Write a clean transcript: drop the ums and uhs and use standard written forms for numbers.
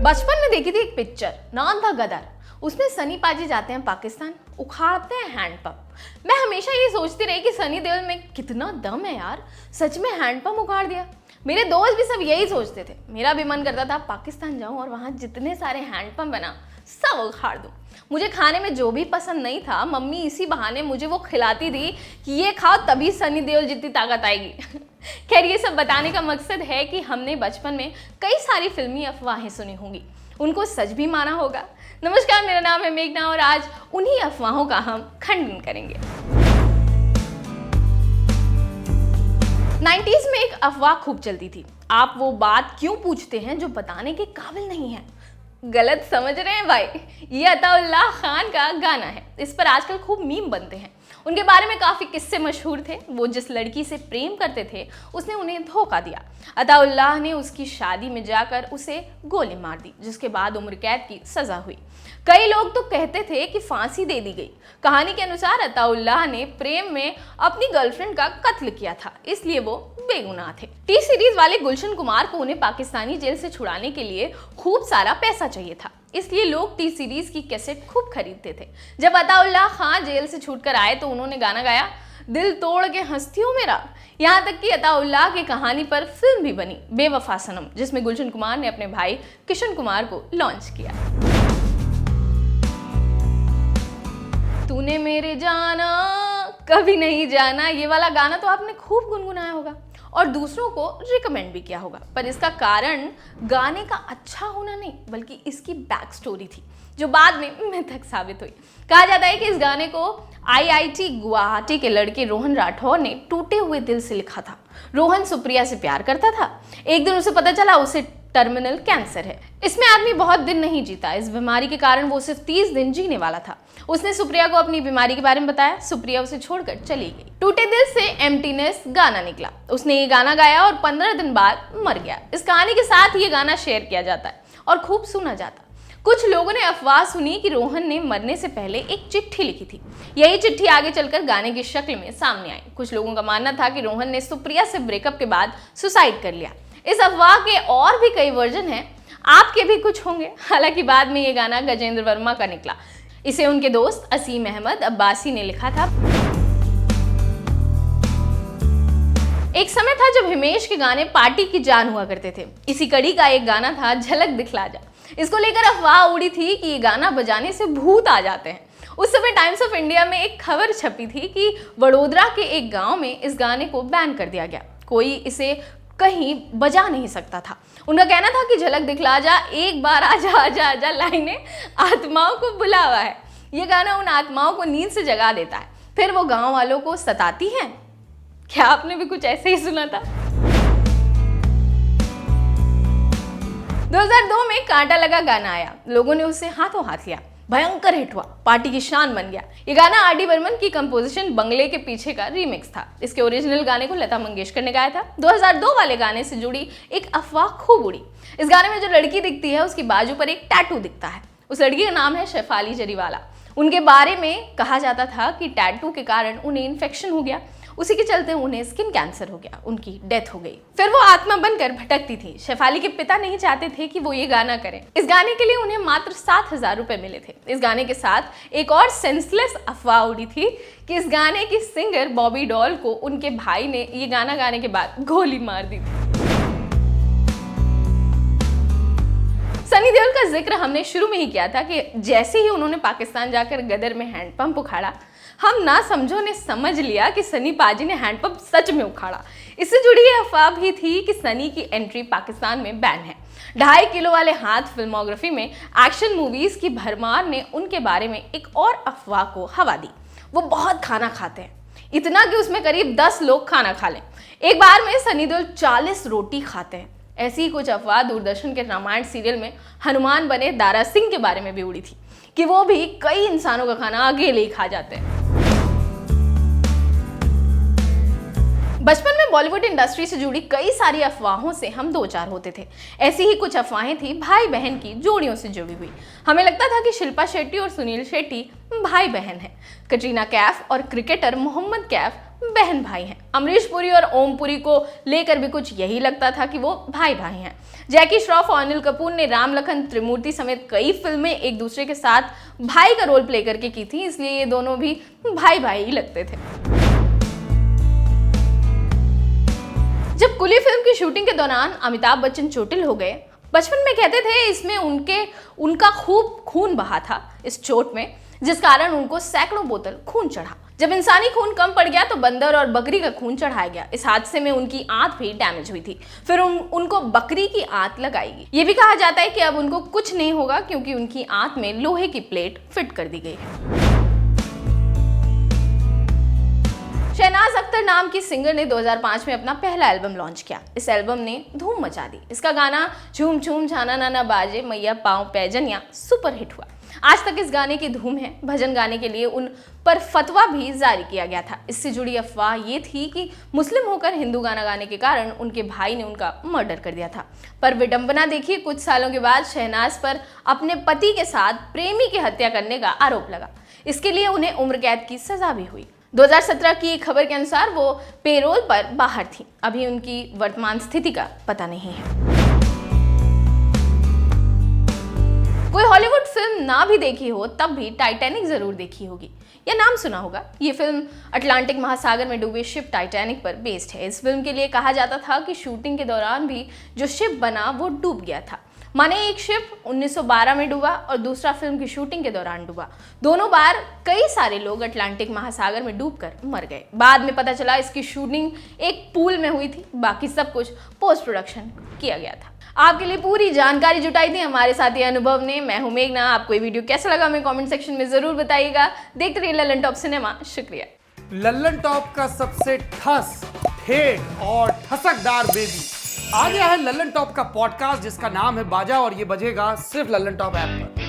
बचपन में देखी थी एक पिक्चर, नाम था गदर। उसमें सनी पाजी जाते हैं पाकिस्तान, उखाड़ते हैं हैंडपंप। मैं हमेशा ये सोचती रही कि सनी देओल में कितना दम है यार, सच में हैंडपंप उखाड़ दिया। मेरे दोस्त भी सब यही सोचते थे। मेरा भी मन करता था पाकिस्तान जाऊं और वहां जितने सारे हैंडपंप है ना सब उखाड़ दूं। मुझे खाने में जो भी पसंद नहीं था, मम्मी इसी बहाने मुझे वो खिलाती थी कि ये खाओ तभी सनी देओल जितनी ताकत आएगी। खैर, ये सब बताने का मकसद है कि हमने बचपन में कई सारी फिल्मी अफवाहें सुनी होंगी, उनको सच भी माना होगा। नमस्कार, मेरा नाम है मेघना और आज उन्हीं अफवाहों का हम खंडन करेंगे। 90s में एक अफवाह खूब चलती थी। आप वो बात क्यों पूछते हैं जो बताने के काबिल नहीं है? गलत समझ रहे हैं भाई, ये अताउल्लाह खान का गाना है। इस पर आजकल खूब मीम बनते हैं। उनके बारे में काफ़ी किस्से मशहूर थे। वो जिस लड़की से प्रेम करते थे उसने उन्हें धोखा दिया। अताउल्लाह ने उसकी शादी में जाकर उसे गोली मार दी, जिसके बाद उम्र कैद की सज़ा हुई। कई लोग तो कहते थे कि फांसी दे दी गई। कहानी के अनुसार अताउल्लाह ने प्रेम में अपनी गर्लफ्रेंड का कत्ल किया था, इसलिए वो बेगुनाह थे। टी सीरीज वाले गुलशन कुमार को उन्हें पाकिस्तानी जेल से छुड़ाने के लिए खूब सारा पैसा चाहिए था, इसलिए लोग टी सीरीज की कैसेट खूब खरीदते थे। जब अताउल्लाह खान जेल से छूटकर आए तो उन्होंने गाना गाया, दिल तोड़ के हंसती हूँ मेरा। यहाँ तक कि अताउल्लाह की कहानी पर फिल्म भी बनी, बेवफा सनम, जिसमें गुलशन कुमार ने अपने भाई किशन कुमार को लॉन्च किया। तूने मेरे जाना कभी नहीं जाना, ये वाला गाना तो आपने खूब गुनगुनाया होगा और दूसरों को रिकमेंड भी किया होगा, पर इसका कारण गाने का अच्छा होना नहीं बल्कि इसकी बैक स्टोरी थी, जो बाद में मिथक साबित हुई। कहा जाता है कि इस गाने को IIT गुवाहाटी के लड़के रोहन राठौर ने टूटे हुए दिल से लिखा था। रोहन सुप्रिया से प्यार करता था। एक दिन उसे पता चला उसे टर्मिनल कैंसर है। इसमें आदमी बहुत दिन नहीं जीता। इस बीमारी के कारण वो सिर्फ 30 दिन जीने वाला था। उसने सुप्रिया को अपनी बीमारी के बारे में बताया। सुप्रिया उसे छोड़कर चली गई। टूटे दिल से एम्प्टीनेस गाना निकला। उसने ये गाना गाया और 15 दिन बाद मर गया। इस कहानी के साथ ये गाना शेयर किया जाता है और खूब सुना जाता। कुछ लोगों ने अफवाह सुनी कि रोहन ने मरने से पहले एक चिट्ठी लिखी थी। यही चिट्ठी आगे चलकर गाने की शक्ल में सामने आई। कुछ लोगों का मानना था कि रोहन ने सुप्रिया से ब्रेकअप के बाद सुसाइड कर लिया। इस अफवाह के और भी कई वर्जन हैं, आपके भी कुछ होंगे। हालांकि बाद में ये गाना गजेंद्र वर्मा का निकला। इसे उनके दोस्त असीम अहमद अब्बासी ने लिखा था। एक समय था जब हिमेश के गाने पार्टी की जान हुआ करते थे। इसी कड़ी का एक गाना था झलक दिखला जा। इसको लेकर अफवाह उड़ी थी कि ये गाना बजाने से भूत आ जाते हैं। उस समय टाइम्स ऑफ इंडिया में एक खबर छपी थी कि वडोदरा के एक गांव में इस गाने को बैन कर दिया गया। कोई इसे कहीं बजा नहीं सकता था। उनका कहना था कि झलक दिखला जा, एक बार आजा आजा आजा लाइनें आत्माओं को बुलावा है। ये गाना उन आत्माओं को नींद से जगा देता है, फिर वो गांव वालों को सताती हैं। क्या आपने भी कुछ ऐसे ही सुना था? 2002 में कांटा लगा गाना आया। लोगों ने उसे हाथों हाथ लिया। भयंकर हिट हुआ, पार्टी की शान बन गया। ये गाना R.D. बर्मन की कंपोजिशन बंगले के पीछे का रीमिक्स था। इसके ओरिजिनल गाने को लता मंगेशकर ने गाया था। 2002 वाले गाने से जुड़ी एक अफवाह खूब उड़ी। इस गाने में जो लड़की दिखती है उसकी बाजू पर एक टैटू दिखता है। उस लड़की का नाम है शेफाली जरीवाला। उनके बारे में कहा जाता था कि टैटू के कारण उन्हें इन्फेक्शन हो गया, उसी के चलते उन्हें स्किन कैंसर हो गया, उनकी डेथ हो गई। फिर वो आत्मा बनकर भटकती थी। शेफाली के पिता नहीं चाहते थे कि वो ये गाना करें। इस गाने के लिए उन्हें मात्र 7,000 रुपए मिले थे। इस गाने के साथ एक और सेंसलेस अफवाह उड़ी थी कि इस गाने की सिंगर बॉबी डॉल को उनके भाई ने ये गाना गाने के बाद गोली मार दी थी। सनी देओल का जिक्र हमने शुरू में ही किया था कि जैसे ही उन्होंने पाकिस्तान जाकर गदर में हैंडपंप उखाड़ा, हम ना समझों ने समझ लिया कि सनी पाजी ने हैंडपंप सच में उखाड़ा। इससे जुड़ी ये अफवाह भी थी कि सनी की एंट्री पाकिस्तान में बैन है। 2.5 किलो वाले हाथ फिल्मोग्राफी में एक्शन मूवीज की भरमार ने उनके बारे में एक और अफवाह को हवा दी। वो बहुत खाना खाते हैं, इतना कि उसमें करीब 10 लोग खाना खा लें। एक बार में सनी देओल 40 रोटी खाते हैं। ऐसी ही कुछ अफवाह दूरदर्शन के रामायण सीरियल में हनुमान बने दारा सिंह के बारे में भी उड़ी थी कि वो भी कई इंसानों का खाना अकेले ही खा जाते हैं। बचपन में बॉलीवुड इंडस्ट्री से जुड़ी कई सारी अफवाहों से हम दो चार होते थे। ऐसी ही कुछ अफवाहें थी भाई बहन की जोड़ियों से जुड़ी हुई। हमें लगता था कि शिल्पा शेट्टी और सुनील शेट्टी भाई बहन हैं। कटरीना कैफ और क्रिकेटर मोहम्मद कैफ बहन भाई हैं। अमरीश पुरी और ओम पुरी को लेकर भी कुछ यही लगता था कि वो भाई भाई हैं। जैकी श्रॉफ और अनिल कपूर ने राम लखन त्रिमूर्ति समेत कई फिल्में एक दूसरे के साथ भाई का रोल प्ले करके की थी, इसलिए ये दोनों भी भाई भाई ही लगते थे। जब कुली फिल्म की शूटिंग के दौरान अमिताभ बच्चन चोटिल हो गए, बचपन में कहते थे इसमें उनका खूब खून बहा था इस चोट में, जिस कारण उनको सैकड़ों बोतल खून चढ़ा। जब इंसानी खून कम पड़ गया तो बंदर और बकरी का खून चढ़ाया गया। इस हादसे में उनकी आंत भी डैमेज हुई थी, फिर उनको बकरी की आंत लगाई। ये भी कहा जाता है कि अब उनको कुछ नहीं होगा क्योंकि उनकी आंत में लोहे की प्लेट फिट कर दी गई है। शहनाज अख्तर नाम की सिंगर ने 2005 में अपना पहला एल्बम लॉन्च किया। इस एल्बम ने धूम मचा दी। इसका गाना झूम झूम छाना नाना बाजे मैया पाँव पैजनिया सुपर हिट हुआ। आज तक इस गाने की धूम है। भजन गाने के लिए उन पर फतवा भी जारी किया गया था। इससे जुड़ी अफवाह ये थी कि मुस्लिम होकर हिंदू गाना गाने के कारण उनके भाई ने उनका मर्डर कर दिया था। पर विडंबना देखिए, कुछ सालों के बाद शहनाज पर अपने पति के साथ प्रेमी की हत्या करने का आरोप लगा। इसके लिए उन्हें उम्र कैद की सजा भी हुई। 2017 की एक खबर के अनुसार वो पेरोल पर बाहर थी। अभी उनकी वर्तमान स्थिति का पता नहीं है। कोई हॉलीवुड फिल्म ना भी देखी हो तब भी टाइटैनिक जरूर देखी होगी या नाम सुना होगा। ये फिल्म अटलांटिक महासागर में डूबे शिप टाइटैनिक पर बेस्ड है। इस फिल्म के लिए कहा जाता था कि शूटिंग के दौरान भी जो शिप बना वो डूब गया था। माने एक शिप 1912 में डूबा और दूसरा फिल्म की शूटिंग के दौरान डूबा। दोनों बार कई सारे लोग अटलांटिक महासागर में डूबकर मर गए। बाद में पता चला इसकी शूटिंग एक पूल में हुई थी, बाकी सब कुछ पोस्ट प्रोडक्शन किया गया था। आपके लिए पूरी जानकारी जुटाई थी हमारे साथी अनुभव ने। मैं हूं मेघना। आपको ये वीडियो कैसा लगा हमें कमेंट सेक्शन में जरूर बताइएगा। देखते रहिए लल्लन टॉप सिनेमा। शुक्रिया। लल्लन टॉप का सबसे ठस ठेठ और ठसकदार बेबी आ गया है लल्लन टॉप का पॉडकास्ट, जिसका नाम है बाजा, और ये बजेगा सिर्फ लल्लन टॉप ऐप पर।